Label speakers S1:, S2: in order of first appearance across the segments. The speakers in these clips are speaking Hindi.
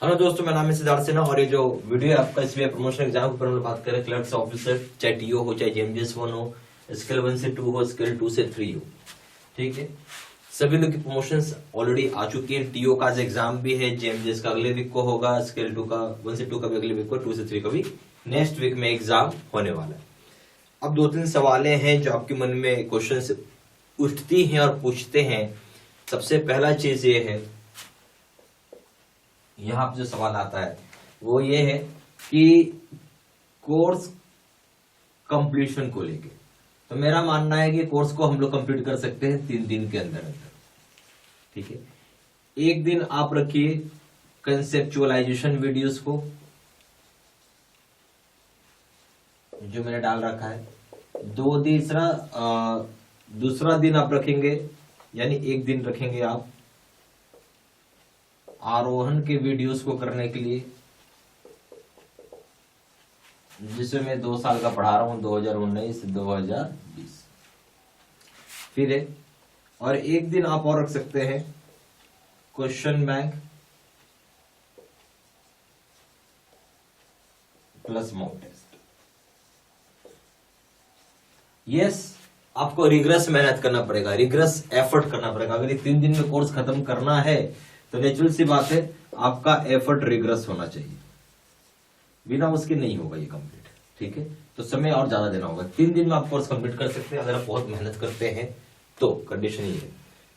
S1: हेलो दोस्तों, मेरा नाम है सिद्धार्थ सिन्हा और ये जो वीडियो है आपका इसमें प्रमोशन एग्जाम के ऊपर हम लोग बात करें। क्लर्क्स ऑफिसर, चाहे टीओ हो, चाहे जेएमजेस 1 हो, स्केल 1 से 2 हो, स्केल 2 से 3 हो, ठीक है। सभी लोग की प्रमोशंस ऑलरेडी आ चुकी है। टीओ का आज एग्जाम भी है, जेएमजेस का अगले वीक को होगा, स्केल 2 का 1 से 2 का भी अगले वीक को, 2 से 3 का भी नेक्स्ट वीक में एग्जाम होने वाला है। अब 2-3 सवालें हैं जो आपके मन में क्वेश्चन उठती हैं और पूछते हैं। सबसे पहला चीज ये है, यहां पर जो सवाल आता है वो ये है कि कोर्स कंप्लीशन को लेके। तो मेरा मानना है कि कोर्स को हम लोग कंप्लीट कर सकते हैं 3 दिन के अंदर अंदर, ठीक है। एक दिन आप रखिए कंसेप्चुअलाइजेशन वीडियोस को, जो मैंने डाल रखा है। दूसरा दिन आप रखेंगे, यानी एक दिन रखेंगे आप आरोहण के वीडियोस को करने के लिए, जिसमें मैं 2 साल का पढ़ा रहा हूं, 2019-2020। फिर है, और एक दिन आप और रख सकते हैं question bank plus mock test. Yes, आपको रिग्रेस मेहनत करना पड़ेगा, रिग्रेस एफर्ट करना पड़ेगा। अगर ये 3 दिन में कोर्स खत्म करना है तो नेचुरल सी बात है, आपका एफर्ट रिग्रेस होना चाहिए। बिना उसके नहीं होगा ये कंप्लीट, ठीक है। तो समय और ज्यादा देना होगा। 3 दिन में आप कोर्स कंप्लीट कर सकते हैं अगर आप बहुत मेहनत करते हैं तो। कंडीशन ये है,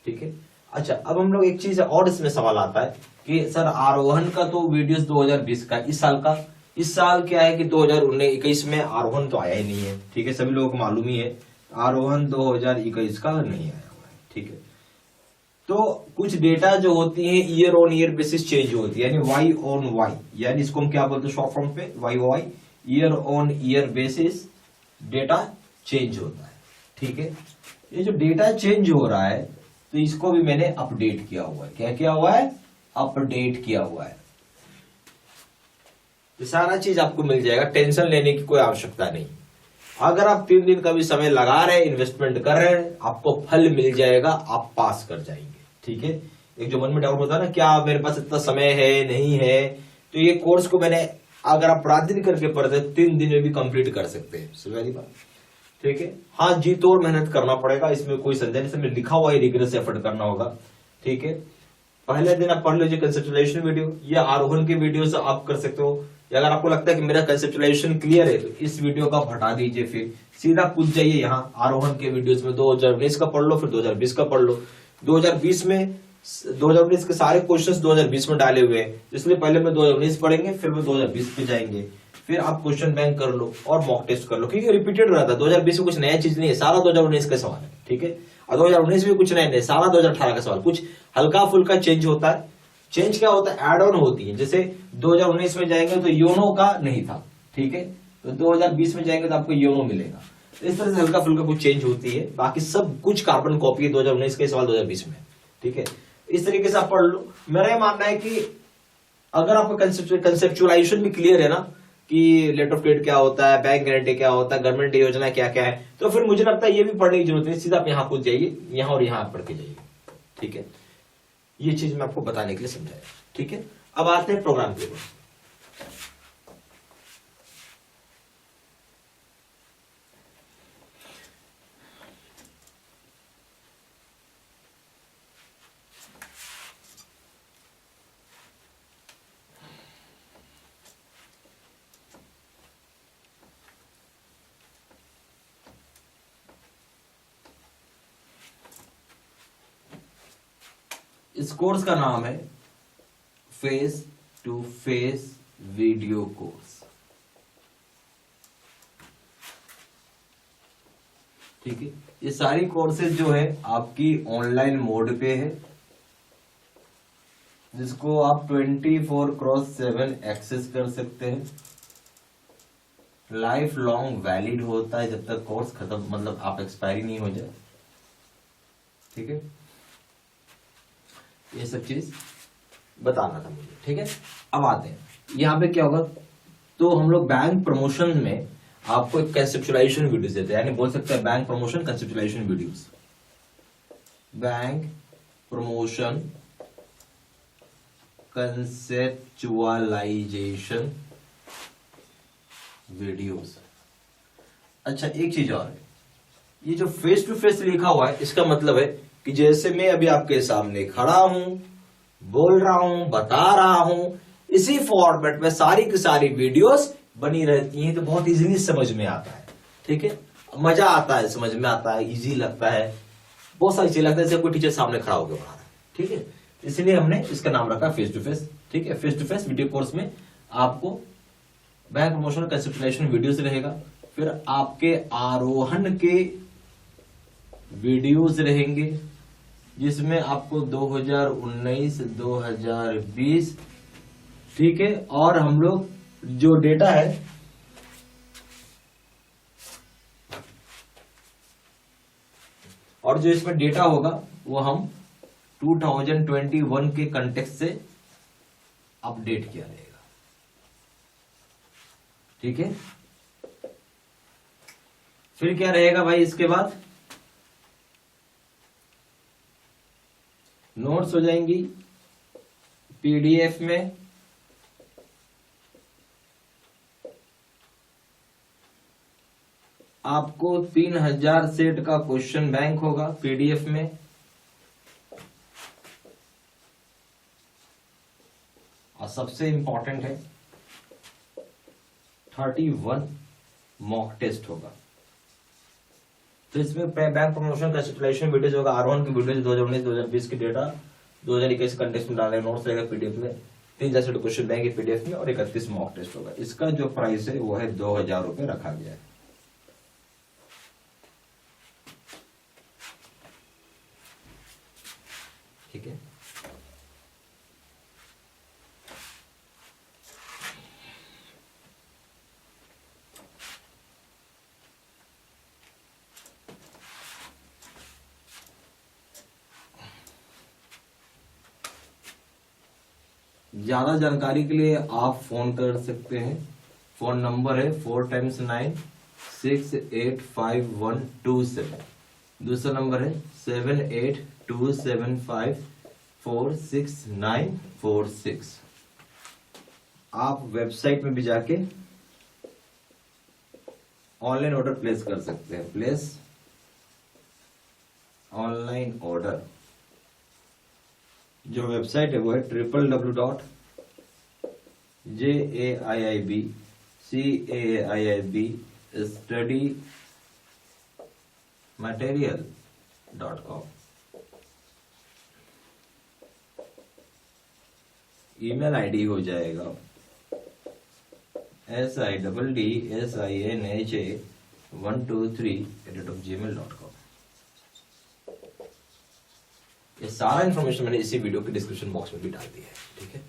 S1: ठीक है। अच्छा, अब हम लोग एक चीज और इसमें सवाल आता है कि सर आरोहण का तो वीडियोस 2020 का, इस साल क्या है कि 2019-21 में आरोहण तो आया ही नहीं है, ठीक है। सभी लोगों को मालूम ही है आरोहण 2021 का नहीं आया हुआ है, ठीक है। तो कुछ डेटा जो होती है year on year basis change होती है, यानी वाई ऑन वाई, यानी इसको हम क्या बोलते हैं शॉर्ट फॉर्म पे, Y Y, year on year basis data change होता है, ठीक है। ये जो डेटा चेंज हो रहा है तो इसको भी मैंने अपडेट किया हुआ है। क्या किया हुआ है? अपडेट किया हुआ है। ये सारा चीज आपको मिल जाएगा, टेंशन लेने की कोई आवश्यकता नहीं। अगर आप 3 दिन का भी समय लगा रहे हैं, इन्वेस्टमेंट कर रहे हैं, आपको फल मिल जाएगा, आप पास कर जाएंगे, ठीक है। एक जो मन में डाउट होता है ना, क्या मेरे पास इतना समय है नहीं है, तो ये कोर्स को मैंने, अगर आप रात दिन करके पढ़ते 3 दिन में भी कंप्लीट कर सकते हैं, सुबह बात, ठीक है। हाँ, जी तोड़ मेहनत करना पड़ेगा, इसमें कोई संदेह नहीं। इसमें लिखा हुआ है रिग्रेस एफर्ट करना होगा, ठीक है। पहले दिन आप पढ़ लीजिए कंसेप्चुअलाइजेशन वीडियो, या आरोहण के वीडियो से आप कर सकते हो। या अगर आपको लगता है कि मेरा कंसेप्चुअलाइजेशन क्लियर है तो इस वीडियो का हटा दीजिए, फिर सीधा कूद जाइए यहाँ आरोहण के वीडियोस में। 2019 का पढ़ लो, फिर 2020 का पढ़ लो। 2020 में 2019 के सारे क्वेश्चंस 2020 में डाले हुए हैं, इसलिए पहले मैं 2019 पढ़ेंगे, फिर मैं 2020 पे जाएंगे। फिर आप क्वेश्चन बैंक कर लो और मॉक टेस्ट कर लो, क्योंकि रिपीटेड रहता है। 2020 में कुछ नया चीज नहीं है, सारा 2019 का सवाल है, ठीक है। और 2019 में कुछ नया नहीं, सारा 2018 का सवाल। कुछ हल्का फुल्का चेंज होता है। चेंज क्या होता है? एड ऑन होती है। जैसे 2019 में जाएंगे तो योनो का नहीं था, ठीक है, तो 2020 में जाएंगे तो आपको योनो मिलेगा। इस तरह से हल्का फुल्का कुछ चेंज होती है, बाकी सब कुछ कार्बन कॉपी है 2019 के सवाल 2020 में, ठीक है। इस तरीके से आप पढ़ लो। मेरा यह मानना है कि अगर आपका कंसेप्चुअलाइजेशन भी क्लियर है ना, कि लेटर ऑफ क्रेडिट क्या होता है, बैंक गारंटी क्या होता है, गवर्नमेंट योजना क्या क्या है, तो फिर मुझे लगता है ये भी पढ़ने की जरूरत नहीं। सीधा आप यहाँ कूद जाइए, यहाँ और यहाँ पढ़ के जाइए, ठीक है। ये चीज मैं आपको बताने के लिए समझाया, ठीक है। अब आते हैं प्रोग्राम के ऊपर। इस कोर्स का नाम है face to face video course, ठीक है। ये सारी कोर्सेज जो है आपकी ऑनलाइन मोड पे है, जिसको आप 24/7 एक्सेस कर सकते हैं। लाइफ लॉन्ग वैलिड होता है जब तक कोर्स खत्म, मतलब आप एक्सपायरी नहीं हो जाए, ठीक है। ये सब चीज बताना था मुझे, ठीक है। अब आते हैं यहाँ पे क्या होगा, तो हम लोग बैंक प्रमोशन में आपको एक कंसेप्चुअलाइजेशन वीडियोस देते हैं, यानी बोल सकते हैं bank promotion conceptualisation videos. Bank promotion conceptualisation videos. अच्छा, एक चीज और है, ये जो फेस टू फेस लिखा हुआ है इसका मतलब है कि जैसे मैं अभी आपके सामने खड़ा हूं, बोल रहा हूं, बता रहा हूं, इसी फॉर्मेट में सारी की सारी वीडियोस बनी रहती हैं, तो बहुत इजीली समझ में आता है। ठीक है, मजा आता है, समझ में आता है, इजी लगता है, बहुत सारी चीजें लगता है जैसे कोई टीचर सामने खड़ा होकर बना रहा है। ठीक है, इसलिए हमने इसका नाम रखा फेस टू फेस। ठीक है, face to face video course में आपको बैंक प्रमोशन कंसेप्चुअलाइजेशन वीडियोस रहेगा, फिर आपके आरोहण के वीडियोस रहेंगे, जिसमें आपको 2019 2020, ठीक है, और हम लोग जो डेटा है और जो इसमें डेटा होगा वो हम 2021 के कंटेक्स्ट से अपडेट किया रहेगा। ठीक है, फिर क्या रहेगा भाई, इसके बाद नोट्स हो जाएंगी पीडीएफ में, आपको 3000 सेट का क्वेश्चन बैंक होगा पीडीएफ में, और सबसे इंपॉर्टेंट है 31 मॉक टेस्ट होगा। तो इसमें बैंक प्रमोशन कंसेप्चुअलाइजेशन वीडियोस होगा, आरोहण की वीडियोस 2019 2020 की डेटा 2021 कंटेक्स्ट में डाले, नोट्स रहेगा पीडीएफ में, 3000 सेट क्वेश्चन बैंक पीडीएफ में, और 31 मॉक टेस्ट होगा। इसका जो प्राइस है वो है 2000 रुपए रखा गया है। ठीक है, ज्यादा जानकारी के लिए आप फोन कर सकते हैं। फोन नंबर है 4 × 9 6855127। दूसरा नंबर है 7827546946। आप वेबसाइट में भी जाके ऑनलाइन ऑर्डर प्लेस कर सकते हैं। प्लेस ऑनलाइन ऑर्डर, जो वेबसाइट है वो है www.jaiibstudymaterial.com। ईमेल आईडी हो जाएगा siddsanh123@gmail.com। ये सारा इंफॉर्मेशन मैंने इसी वीडियो के डिस्क्रिप्शन बॉक्स में भी डाल दिया है। ठीक है।